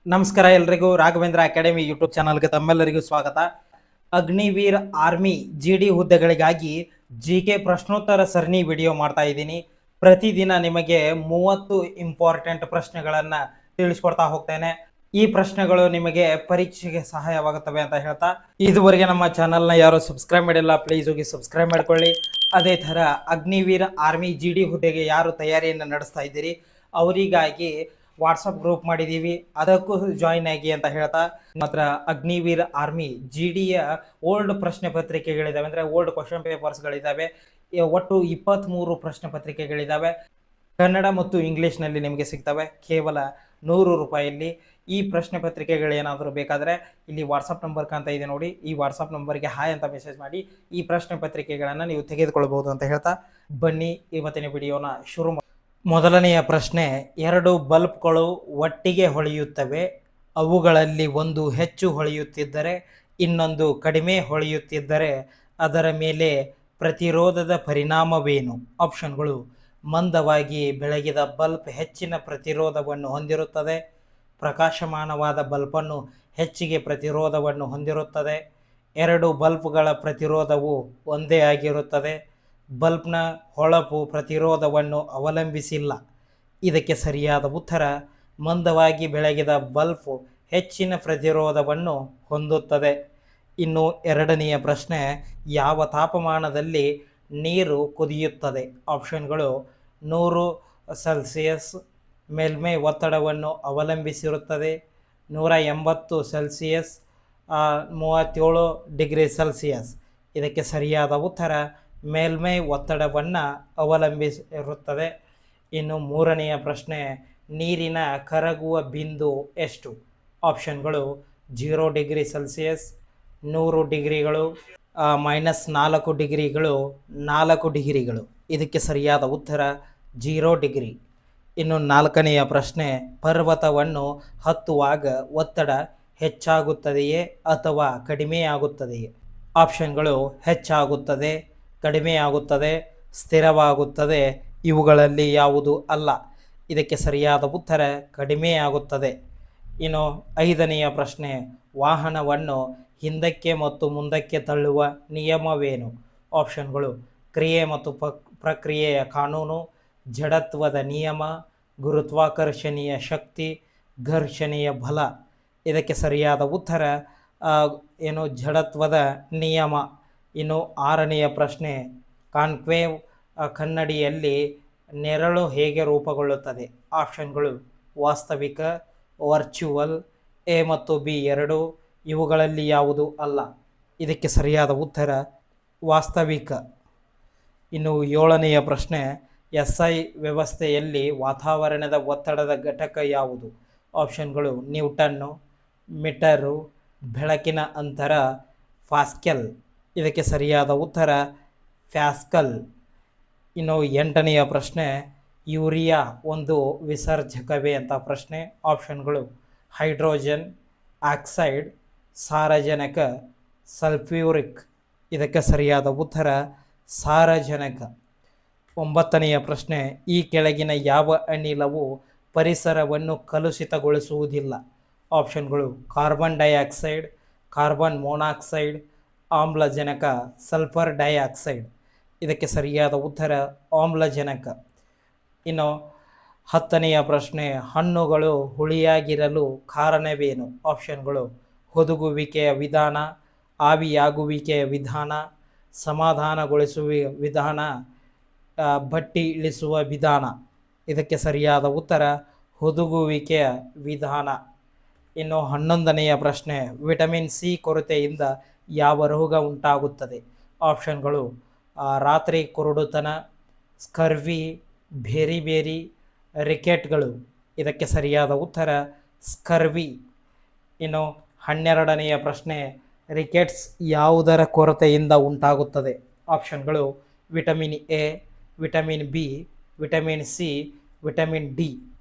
ನಮಸ್ಕಾರ ಎಲ್ರಿಗೂ. Raghavendra academy YouTube ಚಾನಲ್ಗೆ ತಮ್ಮೆಲ್ಲರಿಗೂ ಸ್ವಾಗತ. ಅಗ್ನಿವೀರ್ ಆರ್ಮಿ GD ಹುದ್ದೆಗಳಿಗಾಗಿ GK ಪ್ರಶ್ನೋತ್ತರ ಸರಣಿ ವಿಡಿಯೋ ಮಾಡ್ತಾ ಇದ್ದೀನಿ. ಪ್ರತಿದಿನ ನಿಮಗೆ 30 ಇಂಪಾರ್ಟೆಂಟ್ ಪ್ರಶ್ನೆಗಳನ್ನು ತಿಳಿಸ್ಕೊಡ್ತಾ ಹೋಗ್ತೇನೆ. ಈ ಪ್ರಶ್ನೆಗಳು ನಿಮಗೆ ಪರೀಕ್ಷೆಗೆ ಸಹಾಯವಾಗುತ್ತವೆ ಅಂತ ಹೇಳ್ತಾ, ಇದುವರೆಗೆ ನಮ್ಮ ಚಾನಲ್ನ ಯಾರು ಸಬ್ಸ್ಕ್ರೈಬ್ ಮಾಡಿಲ್ಲ ಪ್ಲೀಸ್ ಹೋಗಿ ಸಬ್ಸ್ಕ್ರೈಬ್ ಮಾಡ್ಕೊಳ್ಳಿ. ಅದೇ ಥರ ಅಗ್ನಿವೀರ್ ಆರ್ಮಿ GD ಹುದ್ದೆಗೆ ಯಾರು ತಯಾರಿಯನ್ನು ನಡೆಸ್ತಾ ಇದ್ದೀರಿ ಅವರಿಗಾಗಿ ವಾಟ್ಸಪ್ ಗ್ರೂಪ್ ಮಾಡಿದ್ದೀವಿ, ಅದಕ್ಕೂ ಜಾಯಿನ್ ಆಗಿ ಅಂತ ಹೇಳ್ತಾ, ಮಾತ್ರ ಅಗ್ನಿವೀರ್ ಆರ್ಮಿ GDಯ ಓಲ್ಡ್ ಪ್ರಶ್ನೆ ಪತ್ರಿಕೆಗಳಿದ್ದಾವೆ, ಅಂದರೆ ಓಲ್ಡ್ ಕ್ವಶನ್ ಪೇಪರ್ಸ್ಗಳಿದ್ದಾವೆ. ಒಟ್ಟು 23 ಪ್ರಶ್ನೆ ಪತ್ರಿಕೆಗಳಿದ್ದಾವೆ. ಕನ್ನಡ ಮತ್ತು ಇಂಗ್ಲೀಷ್ನಲ್ಲಿ ನಿಮಗೆ ಸಿಗ್ತವೆ ಕೇವಲ 100 ರೂಪಾಯಲ್ಲಿ. ಈ ಪ್ರಶ್ನೆ ಪತ್ರಿಕೆಗಳೇನಾದರೂ ಬೇಕಾದರೆ ಇಲ್ಲಿ ವಾಟ್ಸಪ್ ನಂಬರ್ ಕಾಣ್ತಾ ಇದೆ ನೋಡಿ, ಈ ವಾಟ್ಸಪ್ ನಂಬರ್ಗೆ ಹಾಯ್ ಅಂತ ಮೆಸೇಜ್ ಮಾಡಿ ಈ ಪ್ರಶ್ನೆ ಪತ್ರಿಕೆಗಳನ್ನು ನೀವು ತೆಗೆದುಕೊಳ್ಬಹುದು ಅಂತ ಹೇಳ್ತಾ, ಬನ್ನಿ ಇವತ್ತಿನ ವಿಡಿಯೋನ ಶುರು. ಮೊದಲನೆಯ ಪ್ರಶ್ನೆ, 2 ಬಲ್ಬ್ಗಳು ಒಟ್ಟಿಗೆ ಹೊಳೆಯುತ್ತವೆ, ಅವುಗಳಲ್ಲಿ ಒಂದು ಹೆಚ್ಚು ಹೊಳೆಯುತ್ತಿದ್ದರೆ ಇನ್ನೊಂದು ಕಡಿಮೆ ಹೊಳೆಯುತ್ತಿದ್ದರೆ ಅದರ ಮೇಲೆ ಪ್ರತಿರೋಧದ ಪರಿಣಾಮವೇನು? ಆಪ್ಷನ್ಗಳು: ಮಂದವಾಗಿ ಬೆಳಗಿದ ಬಲ್ಬ್ ಹೆಚ್ಚಿನ ಪ್ರತಿರೋಧವನ್ನು ಹೊಂದಿರುತ್ತದೆ, ಪ್ರಕಾಶಮಾನವಾದ ಬಲ್ಬನ್ನು ಹೆಚ್ಚಿಗೆ ಪ್ರತಿರೋಧವನ್ನು ಹೊಂದಿರುತ್ತದೆ, 2 ಬಲ್ಬ್ಗಳ ಪ್ರತಿರೋಧವು ಒಂದೇ ಆಗಿರುತ್ತದೆ, ಬಲ್ಬ್ನ ಹೊಳಪು ಪ್ರತಿರೋಧವನ್ನು ಅವಲಂಬಿಸಿಲ್ಲ. ಇದಕ್ಕೆ ಸರಿಯಾದ ಉತ್ತರ ಮಂದವಾಗಿ ಬೆಳಗಿದ ಬಲ್ಬ್ ಹೆಚ್ಚಿನ ಪ್ರತಿರೋಧವನ್ನು ಹೊಂದುತ್ತದೆ. ಇನ್ನು ಎರಡನೆಯ ಪ್ರಶ್ನೆ, ಯಾವ ತಾಪಮಾನದಲ್ಲಿ ನೀರು ಕುದಿಯುತ್ತದೆ? ಆಪ್ಷನ್ಗಳು: 100 ಸೆಲ್ಸಿಯಸ್ ಮೇಲ್ಮೈ ಒತ್ತಡವನ್ನು ಅವಲಂಬಿಸಿರುತ್ತದೆ, 180 ಸೆಲ್ಸಿಯಸ್ 37 ಡಿಗ್ರಿ ಸೆಲ್ಸಿಯಸ್. ಇದಕ್ಕೆ ಸರಿಯಾದ ಉತ್ತರ ಮೇಲ್ಮೈ ಒತ್ತಡವನ್ನು ಅವಲಂಬಿಸಿರುತ್ತದೆ. ಇನ್ನು ಮೂರನೆಯ ಪ್ರಶ್ನೆ, ನೀರಿನ ಕರಗುವ ಬಿಂದು ಎಷ್ಟು? ಆಪ್ಷನ್ಗಳು: 0 ಡಿಗ್ರಿ ಸೆಲ್ಸಿಯಸ್, 100 ಡಿಗ್ರಿಗಳು, -4 ಡಿಗ್ರಿಗಳು, 4 ಡಿಗ್ರಿಗಳು. ಇದಕ್ಕೆ ಸರಿಯಾದ ಉತ್ತರ 0 ಡಿಗ್ರಿ. ಇನ್ನು ನಾಲ್ಕನೆಯ ಪ್ರಶ್ನೆ, ಪರ್ವತವನ್ನು ಹತ್ತುವಾಗ ಒತ್ತಡ ಹೆಚ್ಚಾಗುತ್ತದೆಯೇ ಅಥವಾ ಕಡಿಮೆಯಾಗುತ್ತದೆಯೇ? ಆಪ್ಷನ್ಗಳು: ಹೆಚ್ಚಾಗುತ್ತದೆ, ಕಡಿಮೆಯಾಗುತ್ತದೆ, ಸ್ಥಿರವಾಗುತ್ತದೆ. ಇವುಗಳಲ್ಲಿ ಯಾವುದು ಅಲ್ಲ. ಇದಕ್ಕೆ ಸರಿಯಾದ ಉತ್ತರ ಕಡಿಮೆಯಾಗುತ್ತದೆ. ಇನ್ನು ಐದನೆಯ ಪ್ರಶ್ನೆ, ವಾಹನವನ್ನು ಹಿಂದಕ್ಕೆ ಮತ್ತು ಮುಂದಕ್ಕೆ ತಳ್ಳುವ ನಿಯಮವೇನು? ಆಪ್ಷನ್ಗಳು: ಕ್ರಿಯೆ ಮತ್ತು ಪ್ರಕ್ರಿಯೆಯ ಕಾನೂನು, ಜಡತ್ವದ ನಿಯಮ, ಗುರುತ್ವಾಕರ್ಷಣೆಯ ಶಕ್ತಿ, ಘರ್ಷಣೆಯ ಬಲ. ಇದಕ್ಕೆ ಸರಿಯಾದ ಉತ್ತರ ಜಡತ್ವದ ನಿಯಮ. ಇನ್ನು ಆರನೆಯ ಪ್ರಶ್ನೆ, ಕಾನ್ಕೇವ್ ಕನ್ನಡಿಯಲ್ಲಿ ನೆರಳು ಹೇಗೆ ರೂಪುಗೊಳ್ಳುತ್ತದೆ? ಆಪ್ಷನ್ಗಳು: ವಾಸ್ತವಿಕ, ವರ್ಚುವಲ್, ಎ ಮತ್ತು ಬಿ ಎರಡೂ. ಇವುಗಳಲ್ಲಿ ಯಾವುದು ಅಲ್ಲ. ಇದಕ್ಕೆ ಸರಿಯಾದ ಉತ್ತರ ವಾಸ್ತವಿಕ. ಇನ್ನು ಏಳನೆಯ ಪ್ರಶ್ನೆ, SI ವ್ಯವಸ್ಥೆಯಲ್ಲಿ ವಾತಾವರಣದ ಒತ್ತಡದ ಘಟಕ ಯಾವುದು? ಆಪ್ಷನ್ಗಳು: ನ್ಯೂಟನ್ನು, ಮೀಟರು, ಬೆಳಕಿನ ಅಂತರ, ಪಾಸ್ಕಲ್. ಇದಕ್ಕೆ ಸರಿಯಾದ ಉತ್ತರ ಪ್ಯಾಸ್ಕಲ್. ಇನ್ನು ಎಂಟನೆಯ ಪ್ರಶ್ನೆ, ಯೂರಿಯಾ ಒಂದು ವಿಸರ್ಜಕವೇ ಅಂತ ಪ್ರಶ್ನೆ. ಆಪ್ಷನ್ಗಳು: ಹೈಡ್ರೋಜನ್, ಆಕ್ಸೈಡ್, ಸಾರಜನಕ, ಸಲ್ಫ್ಯೂರಿಕ್. ಇದಕ್ಕೆ ಸರಿಯಾದ ಉತ್ತರ ಸಾರಜನಕ. ಒಂಬತ್ತನೆಯ ಪ್ರಶ್ನೆ, ಈ ಕೆಳಗಿನ ಯಾವ ಅನಿಲವು ಪರಿಸರವನ್ನು ಕಲುಷಿತಗೊಳಿಸುವುದಿಲ್ಲ? ಆಪ್ಷನ್ಗಳು: ಕಾರ್ಬನ್ ಡೈಆಕ್ಸೈಡ್, ಕಾರ್ಬನ್ ಮೊನಾಕ್ಸೈಡ್, ಆಮ್ಲಜನಕ, ಸಲ್ಫರ್ ಡೈಆಕ್ಸೈಡ್. ಇದಕ್ಕೆ ಸರಿಯಾದ ಉತ್ತರ ಆಮ್ಲಜನಕ. ಇನ್ನು ಹತ್ತನೆಯ ಪ್ರಶ್ನೆ, ಹಣ್ಣುಗಳು ಹುಳಿಯಾಗಿರಲು ಕಾರಣವೇನು? ಆಪ್ಷನ್ಗಳು: ಹುದುಗುವಿಕೆಯ ವಿಧಾನ, ಆವಿಯಾಗುವಿಕೆಯ ವಿಧಾನ, ಸಮಾಧಾನಗೊಳಿಸುವ ವಿಧಾನ, ಬಟ್ಟಿ ಇಳಿಸುವ ವಿಧಾನ. ಇದಕ್ಕೆ ಸರಿಯಾದ ಉತ್ತರ ಹುದುಗುವಿಕೆಯ ವಿಧಾನ. ಇನ್ನು 11ನೆಯ ಪ್ರಶ್ನೆ, ವಿಟಮಿನ್ C ಕೊರತೆಯಿಂದ ಯಾವ ರೋಗ ಉಂಟಾಗುತ್ತದೆ? ಆಪ್ಷನ್ಗಳು: ರಾತ್ರಿ ಕುರುಡುತನ, ಸ್ಕರ್ವಿ, ಬೇರಿ ರಿಕೆಟ್ಗಳು. ಇದಕ್ಕೆ ಸರಿಯಾದ ಉತ್ತರ ಸ್ಕರ್ವಿ. ಇನ್ನು 12ನೆಯ ಪ್ರಶ್ನೆ, ರಿಕೆಟ್ಸ್ ಯಾವುದರ ಕೊರತೆಯಿಂದ ಉಂಟಾಗುತ್ತದೆ? ಆಪ್ಷನ್ಗಳು: vitamin A, vitamin B, vitamin C, vitamin D.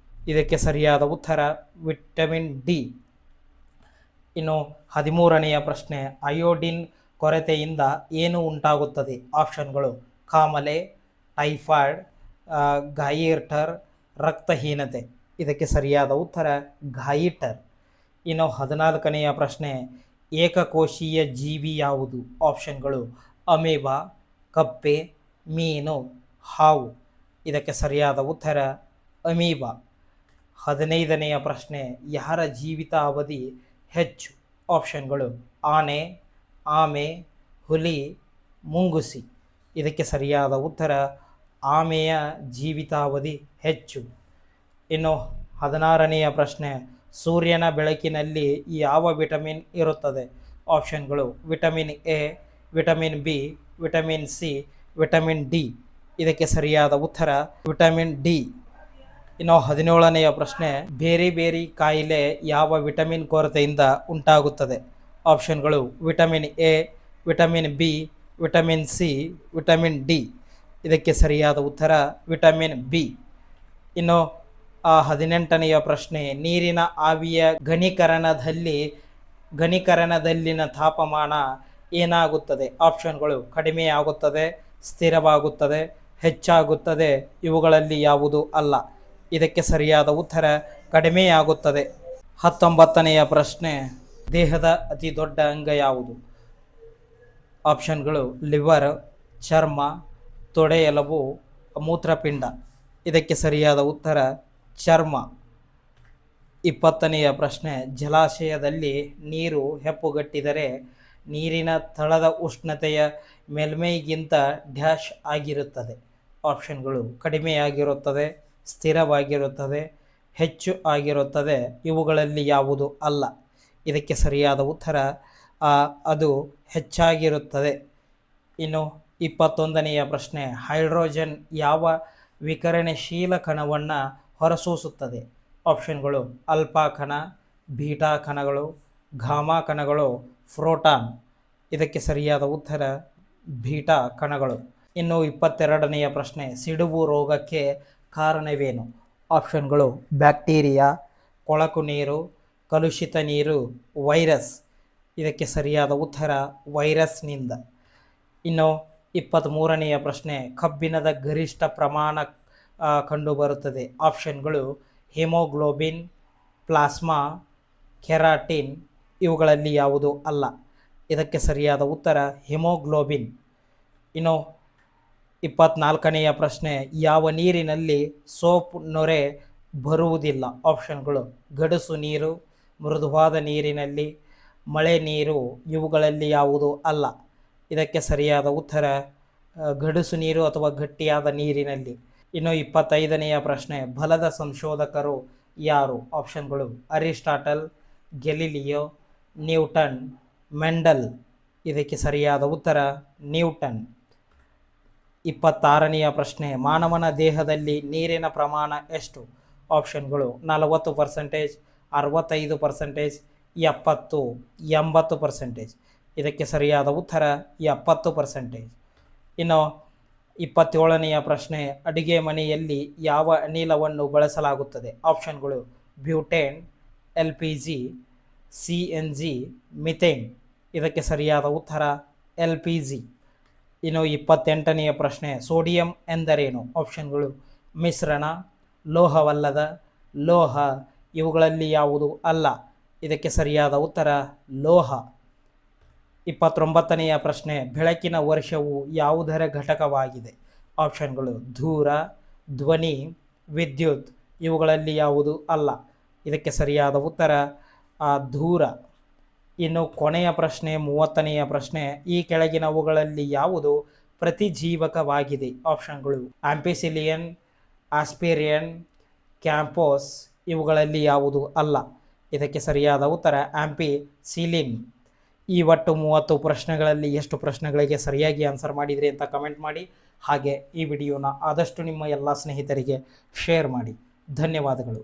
ಇದಕ್ಕೆ ಸರಿಯಾದ ಉತ್ತರ ವಿಟಮಿನ್ ಡಿ. ಇನ್ನು 13ನೆಯ ಪ್ರಶ್ನೆ, ಅಯೋಡಿನ್ ಕೊರತೆಯಿಂದ ಏನು ಉಂಟಾಗುತ್ತದೆ? ಆಪ್ಷನ್ಗಳು: ಕಾಮಲೆ, ಟೈಫಾಯ್ಡ್, ಗಾಯಿಟರ್, ರಕ್ತಹೀನತೆ. ಇದಕ್ಕೆ ಸರಿಯಾದ ಉತ್ತರ ಗಾಯಿಟರ್. ಇನ್ನು 14ನೆಯ ಪ್ರಶ್ನೆ, ಏಕಕೋಶೀಯ ಜೀವಿ ಯಾವುದು? ಆಪ್ಷನ್ಗಳು ಅಮೀಬಾ, ಕಪ್ಪೆ, ಮೀನು, ಹಾವು. ಇದಕ್ಕೆ ಸರಿಯಾದ ಉತ್ತರ ಅಮೀಬಾ. 15ನೆಯ ಪ್ರಶ್ನೆ, ಯಾರ ಜೀವಿತಾವಧಿ ಹೆಚ್ಚು? ಆಪ್ಷನ್ಗಳು ಆನೆ, ಆಮೆ, ಹುಲಿ, ಮುಂಗುಸಿ. ಇದಕ್ಕೆ ಸರಿಯಾದ ಉತ್ತರ ಆಮೆಯ ಜೀವಿತಾವಧಿ ಹೆಚ್ಚು. ಇನ್ನು 16ನೆಯ ಪ್ರಶ್ನೆ, ಸೂರ್ಯನ ಬೆಳಕಿನಲ್ಲಿ ಯಾವ ವಿಟಮಿನ್ ಇರುತ್ತದೆ? ಆಪ್ಷನ್ಗಳು vitamin A, vitamin B, vitamin C, vitamin D. ಇದಕ್ಕೆ ಸರಿಯಾದ ಉತ್ತರ ವಿಟಮಿನ್ ಡಿ. ಇನ್ನು 17ನೆಯ ಪ್ರಶ್ನೆ, ಬೇರೆ ಬೇರೆ ಕಾಯಿಲೆ ಯಾವ ವಿಟಮಿನ್ ಕೊರತೆಯಿಂದ ಉಂಟಾಗುತ್ತದೆ? ಆಪ್ಷನ್ಗಳು vitamin A, vitamin B, vitamin C, vitamin D. ಇದಕ್ಕೆ ಸರಿಯಾದ ಉತ್ತರ ವಿಟಮಿನ್ ಬಿ. ಇನ್ನು 18ನೆಯ ಪ್ರಶ್ನೆ, ನೀರಿನ ಆವಿಯ ಘನೀಕರಣದಲ್ಲಿನ ತಾಪಮಾನ ಏನಾಗುತ್ತದೆ? ಆಪ್ಷನ್ಗಳು ಕಡಿಮೆಯಾಗುತ್ತದೆ, ಸ್ಥಿರವಾಗುತ್ತದೆ, ಹೆಚ್ಚಾಗುತ್ತದೆ. ಇವುಗಳಲ್ಲಿ ಯಾವುದು ಅಲ್ಲ. ಇದಕ್ಕೆ ಸರಿಯಾದ ಉತ್ತರ ಕಡಿಮೆಯಾಗುತ್ತದೆ. 19ನೆಯ ಪ್ರಶ್ನೆ, ದೇಹದ ಅತಿ ದೊಡ್ಡ ಅಂಗ ಯಾವುದು? ಆಪ್ಷನ್ಗಳು ಲಿವರ್, ಚರ್ಮ, ತೊಡೆ ಎಲುಬು, ಮೂತ್ರಪಿಂಡ. ಇದಕ್ಕೆ ಸರಿಯಾದ ಉತ್ತರ ಚರ್ಮ. 20ನೆಯ ಪ್ರಶ್ನೆ, ಜಲಾಶಯದಲ್ಲಿ ನೀರು ಹೆಪ್ಪುಗಟ್ಟಿದರೆ ನೀರಿನ ತಳದ ಉಷ್ಣತೆಯ ಮೇಲ್ಮೈಗಿಂತ ಡ್ಯಾಶ್ ಆಗಿರುತ್ತದೆ? ಆಪ್ಷನ್ಗಳು ಕಡಿಮೆಯಾಗಿರುತ್ತದೆ, ಸ್ಥಿರವಾಗಿರುತ್ತದೆ, ಹೆಚ್ಚು ಆಗಿರುತ್ತದೆ. ಇವುಗಳಲ್ಲಿ ಯಾವುದು ಅಲ್ಲ. ಇದಕ್ಕೆ ಸರಿಯಾದ ಉತ್ತರ ಅದು ಹೆಚ್ಚಾಗಿರುತ್ತದೆ. ಇನ್ನು 21ನೆಯ ಪ್ರಶ್ನೆ, ಹೈಡ್ರೋಜನ್ ಯಾವ ವಿಕಿರಣಶೀಲ ಕಣವನ್ನು ಹೊರಸೂಸುತ್ತದೆ? ಆಪ್ಷನ್ಗಳು ಆಲ್ಫಾ ಕಣ, ಬೀಟಾ ಕಣಗಳು, ಗಾಮಾ ಕಣಗಳು, ಪ್ರೋಟಾನ್. ಇದಕ್ಕೆ ಸರಿಯಾದ ಉತ್ತರ ಬೀಟಾ ಕಣಗಳು. ಇನ್ನು 22ನೆಯ ಪ್ರಶ್ನೆ, ಸಿಡುಬು ರೋಗಕ್ಕೆ ಕಾರಣವೇನು? ಆಪ್ಷನ್ಗಳು ಬ್ಯಾಕ್ಟೀರಿಯಾ, ಕೊಳಕು ನೀರು, ಕಲುಷಿತ ನೀರು, ವೈರಸ್. ಇದಕ್ಕೆ ಸರಿಯಾದ ಉತ್ತರ ವೈರಸ್ನಿಂದ. ಇನ್ನು 23ನೆಯ ಪ್ರಶ್ನೆ, ಕಬ್ಬಿಣದ ಗರಿಷ್ಠ ಪ್ರಮಾಣ ಕಂಡುಬರುತ್ತದೆ? ಆಪ್ಷನ್ಗಳು ಹಿಮೋಗ್ಲೋಬಿನ್, ಪ್ಲಾಸ್ಮಾ, ಕೆರಾಟಿನ್. ಇವುಗಳಲ್ಲಿ ಯಾವುದು ಅಲ್ಲ. ಇದಕ್ಕೆ ಸರಿಯಾದ ಉತ್ತರ ಹಿಮೋಗ್ಲೋಬಿನ್. ಇನ್ನು 24ನೆಯ ಪ್ರಶ್ನೆ, ಯಾವ ನೀರಿನಲ್ಲಿ ಸೋಪ್ ನೊರೆ ಬರುವುದಿಲ್ಲ? ಆಪ್ಷನ್ಗಳು ಗಡುಸು ನೀರು, ಮೃದುವಾದ ನೀರಿನಲ್ಲಿ, ಮಳೆ ನೀರು. ಇವುಗಳಲ್ಲಿ ಯಾವುದು ಅಲ್ಲ. ಇದಕ್ಕೆ ಸರಿಯಾದ ಉತ್ತರ ಗಡುಸು ನೀರು ಅಥವಾ ಗಟ್ಟಿಯಾದ ನೀರಿನಲ್ಲಿ. ಇನ್ನು 25ನೆಯ ಪ್ರಶ್ನೆ, ಬಲದ ಸಂಶೋಧಕರು ಯಾರು? ಆಪ್ಷನ್ಗಳು ಅರಿಸ್ಟಾಟಲ್, ಗೆಲಿಲಿಯೋ, ನ್ಯೂಟನ್, ಮೆಂಡಲ್. ಇದಕ್ಕೆ ಸರಿಯಾದ ಉತ್ತರ ನ್ಯೂಟನ್. 26ನೆಯ ಪ್ರಶ್ನೆ, ಮಾನವನ ದೇಹದಲ್ಲಿ ನೀರಿನ ಪ್ರಮಾಣ ಎಷ್ಟು? ಆಪ್ಷನ್ಗಳು 40%, 65%, 70%, 80%. ಇದಕ್ಕೆ ಸರಿಯಾದ ಉತ್ತರ 70%. ಇನ್ನು 27ನೆಯ ಪ್ರಶ್ನೆ, ಅಡುಗೆ ಮನೆಯಲ್ಲಿ ಯಾವ ಅನಿಲವನ್ನು ಬಳಸಲಾಗುತ್ತದೆ? ಆಪ್ಷನ್ಗಳು ಬ್ಯೂಟೇನ್, LPG, CNG, ಮಿಥೇನ್. ಇದಕ್ಕೆ ಸರಿಯಾದ ಉತ್ತರ LPG. ಇನ್ನು 28ನೆಯ ಪ್ರಶ್ನೆ, ಸೋಡಿಯಂ ಎಂದರೇನು? ಆಪ್ಷನ್ಗಳು ಮಿಶ್ರಣ, ಲೋಹವಲ್ಲದ, ಲೋಹ. ಇವುಗಳಲ್ಲಿ ಯಾವುದು ಅಲ್ಲ. ಇದಕ್ಕೆ ಸರಿಯಾದ ಉತ್ತರ ಲೋಹ. 29ನೆಯ ಪ್ರಶ್ನೆ, ಬೆಳಕಿನ ವರ್ಷವು ಯಾವುದರ ಘಟಕವಾಗಿದೆ? ಆಪ್ಷನ್ಗಳು ದೂರ, ಧ್ವನಿ, ವಿದ್ಯುತ್. ಇವುಗಳಲ್ಲಿ ಯಾವುದು ಅಲ್ಲ. ಇದಕ್ಕೆ ಸರಿಯಾದ ಉತ್ತರ ದೂರ. ಇನ್ನು ಕೊನೆಯ ಪ್ರಶ್ನೆ 30ನೆಯ ಪ್ರಶ್ನೆ, ಈ ಕೆಳಗಿನವುಗಳಲ್ಲಿ ಯಾವುದು ಪ್ರತಿಜೀವಕವಾಗಿದೆ? ಆಪ್ಷನ್ಗಳು ಆಂಪಿಸಿಲಿಯನ್, ಆಸ್ಪಿರಿಯನ್, ಕ್ಯಾಂಪೋಸ್. ಇವುಗಳಲ್ಲಿ ಯಾವುದು ಅಲ್ಲ. ಇದಕ್ಕೆ ಸರಿಯಾದ ಉತ್ತರ ಆಂಪಿಸಿಲಿನ್. ಈ ಒಟ್ಟು 30 ಪ್ರಶ್ನೆಗಳಲ್ಲಿ ಎಷ್ಟು ಪ್ರಶ್ನೆಗಳಿಗೆ ಸರಿಯಾಗಿ ಆನ್ಸರ್ ಮಾಡಿದ್ರಿ ಅಂತ ಕಮೆಂಟ್ ಮಾಡಿ. ಹಾಗೆ ಈ ವಿಡಿಯೋನ ಆದಷ್ಟು ನಿಮ್ಮ ಎಲ್ಲ ಸ್ನೇಹಿತರಿಗೆ ಶೇರ್ ಮಾಡಿ. ಧನ್ಯವಾದಗಳು.